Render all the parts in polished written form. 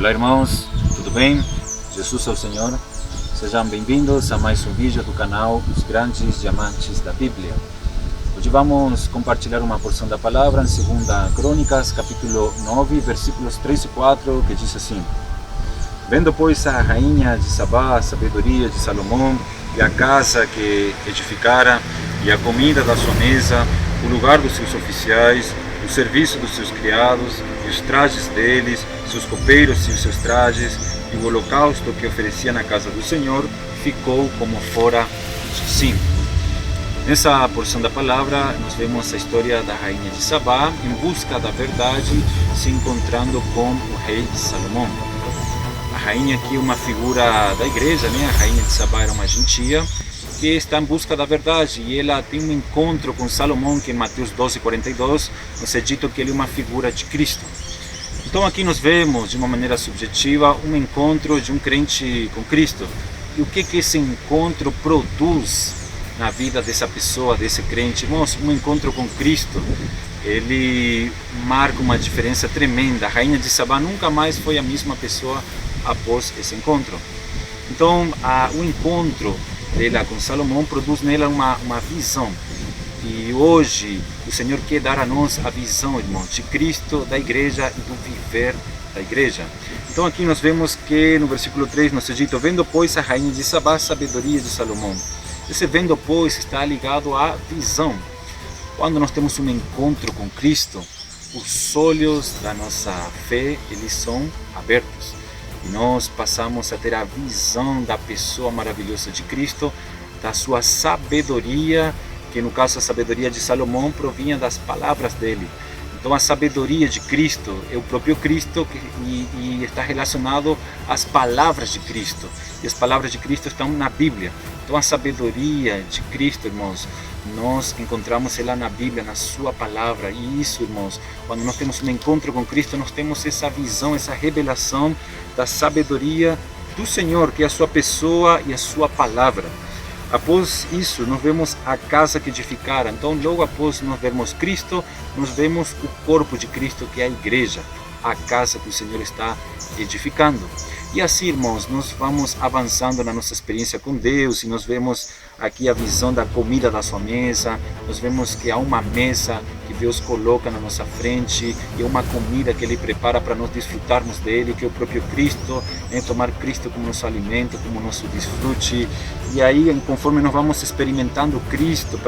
Olá irmãos, tudo bem? Jesus é o Senhor. Sejam bem-vindos a mais um vídeo do canal Os Grandes Diamantes da Bíblia. Hoje vamos compartilhar uma porção da palavra em 2 Crônicas, capítulo 9, versículos 3 e 4, que diz assim: Vendo, pois, a rainha de Sabá a sabedoria de Salomão e a casa que edificara, e a comida da sua mesa, o lugar dos seus oficiais, o serviço dos seus criados, e os trajes deles, seus copeiros e os seus trajes, e o holocausto que oferecia na casa do Senhor, ficou como fora de si. Nessa porção da palavra, nós vemos a história da rainha de Sabá em busca da verdade, se encontrando com o rei Salomão. A rainha aqui é uma figura da igreja, né? A rainha de Sabá era uma gentia que está em busca da verdade, e ela tem um encontro com Salomão, que em Mateus 12:42 nos é dito que ele é uma figura de Cristo. Então aqui nós vemos de uma maneira subjetiva um encontro de um crente com Cristo, e o que esse encontro produz na vida dessa pessoa, desse crente. Irmãos, um encontro com Cristo, ele marca uma diferença tremenda. A rainha de Sabá nunca mais foi a mesma pessoa após esse encontro. Então o encontro dela com Salomão produz nela uma visão, e hoje o Senhor quer dar a nós a visão, irmãos, de Cristo, da igreja e do viver da igreja. Então aqui nós vemos que no versículo 3 nos é dito: vendo, pois, a rainha de Sabá a sabedoria de Salomão. Esse vendo, pois, está ligado à visão. Quando nós temos um encontro com Cristo, os olhos da nossa fé, eles são abertos, e nós passamos a ter a visão da pessoa maravilhosa de Cristo, da sua sabedoria, que no caso a sabedoria de Salomão provinha das palavras dele. Então a sabedoria de Cristo é o próprio Cristo, e está relacionado às palavras de Cristo, e as palavras de Cristo estão na Bíblia. Então a sabedoria de Cristo, irmãos, nós encontramos ela na Bíblia, na sua palavra. E isso, irmãos, quando nós temos um encontro com Cristo, nós temos essa visão, essa revelação da sabedoria do Senhor, que é a sua pessoa e a sua palavra. Após isso, nós vemos a casa que edificara. Então, logo após nós vermos Cristo, nós vemos o corpo de Cristo, que é a igreja, a casa que o Senhor está edificando. E assim, irmãos, nós vamos avançando na nossa experiência com Deus, e nós vemos aqui a visão da comida da sua mesa. Nós vemos que há uma mesa que Deus coloca na nossa frente, e é uma comida que Ele prepara para nós desfrutarmos dele, que é o próprio Cristo, tomar Cristo como nosso alimento, como nosso desfrute. E aí, conforme nós vamos experimentando Cristo,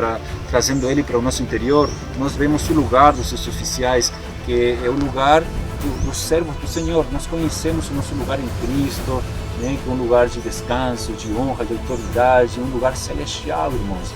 trazendo Ele para o nosso interior, nós vemos o lugar dos seus oficiais, que é o lugar dos servos do Senhor. Nós conhecemos o nosso lugar em Cristo, né, que é um lugar de descanso, de honra, de autoridade, um lugar celestial, irmãos.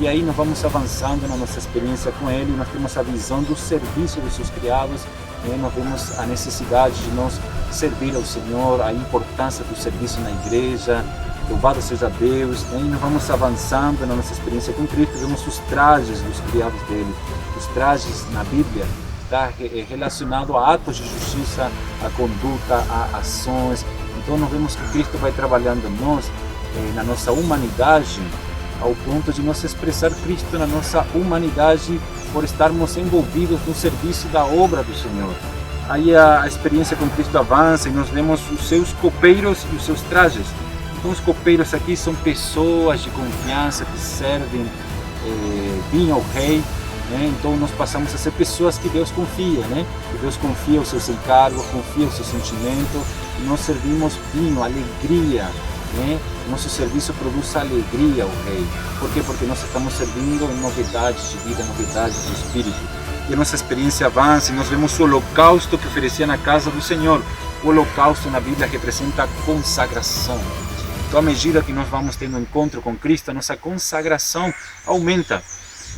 E aí nós vamos avançando na nossa experiência com Ele, nós temos a visão do serviço dos seus criados, né, nós vemos a necessidade de nós servir ao Senhor, a importância do serviço na igreja. Louvado seja Deus, né? E nós vamos avançando na nossa experiência com Cristo, vemos os trajes dos criados dele. Os trajes na Bíblia está relacionado a atos de justiça, a conduta, a ações. Então nós vemos que Cristo vai trabalhando em nós, na nossa humanidade, ao ponto de nós expressar Cristo na nossa humanidade, por estarmos envolvidos no serviço da obra do Senhor. Aí a experiência com Cristo avança, e nós vemos os seus copeiros e os seus trajes. Então os copeiros aqui são pessoas de confiança que servem bem ao rei, né? Então nós passamos a ser pessoas que Deus confia, né? Que Deus confia os seus encargos, confia o seu sentimento, e nós servimos vinho, alegria, né? Nosso serviço produz alegria ao rei. Por quê? Porque nós estamos servindo em novidades de vida, novidades de espírito. E a nossa experiência avança, e nós vemos o holocausto que oferecia na casa do Senhor. O holocausto na Bíblia representa a consagração. Então, à medida que nós vamos tendo um encontro com Cristo, a nossa consagração aumenta.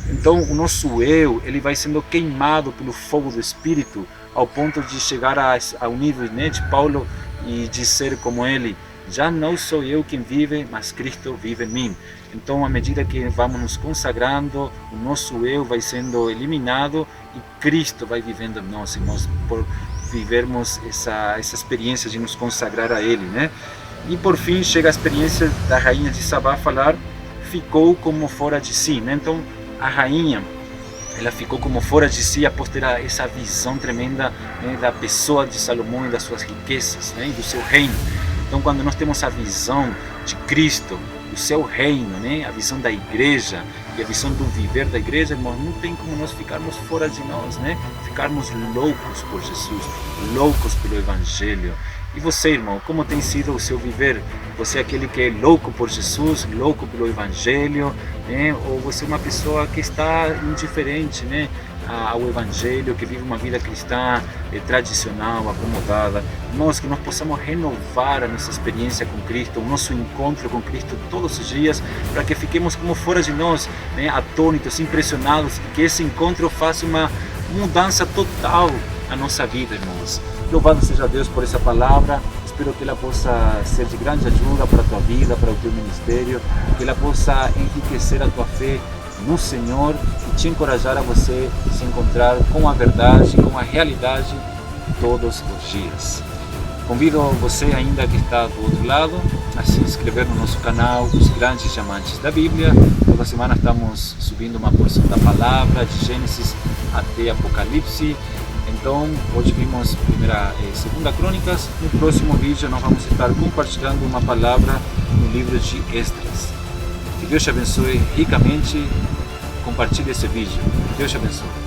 Então, o nosso eu, ele vai sendo queimado pelo fogo do Espírito, ao ponto de chegar ao nível, né, de Paulo, e dizer como ele: já não sou eu quem vive, mas Cristo vive em mim. Então, à medida que vamos nos consagrando, o nosso eu vai sendo eliminado, e Cristo vai vivendo em nós, irmãos, por vivermos essa experiência de nos consagrar a Ele, né? E por fim chega a experiência da rainha de Sabá a falar: ficou como fora de si, né? Então a rainha, ela ficou como fora de si após ter essa visão tremenda, né, da pessoa de Salomão e das suas riquezas, né, e do seu reino. Então, quando nós temos a visão de Cristo, do seu reino, né, a visão da igreja e a visão do viver da igreja, irmãos, não tem como nós ficarmos fora de nós, né, ficarmos loucos por Jesus, loucos pelo Evangelho. E você, irmão, como tem sido o seu viver? Você é aquele que é louco por Jesus, louco pelo Evangelho, né? Ou você é uma pessoa que está indiferente, né, ao Evangelho, que vive uma vida cristã tradicional, acomodada? Irmãos, que nós possamos renovar a nossa experiência com Cristo, o nosso encontro com Cristo todos os dias, para que fiquemos como fora de nós, né, atônitos, impressionados, que esse encontro faça uma mudança total na nossa vida, irmãos. Louvado seja Deus por essa palavra. Espero que ela possa ser de grande ajuda para a tua vida, para o teu ministério, que ela possa enriquecer a tua fé no Senhor e te encorajar a você se encontrar com a verdade, com a realidade todos os dias. Convido você ainda que está do outro lado a se inscrever no nosso canal, Os Grandes Diamantes da Bíblia. Toda semana estamos subindo uma porção da palavra, de Gênesis até Apocalipse. Então, hoje vimos segunda Crônicas. No próximo vídeo nós vamos estar compartilhando uma palavra no livro de Esdras. Que Deus te abençoe ricamente. Compartilhe esse vídeo. Deus te abençoe.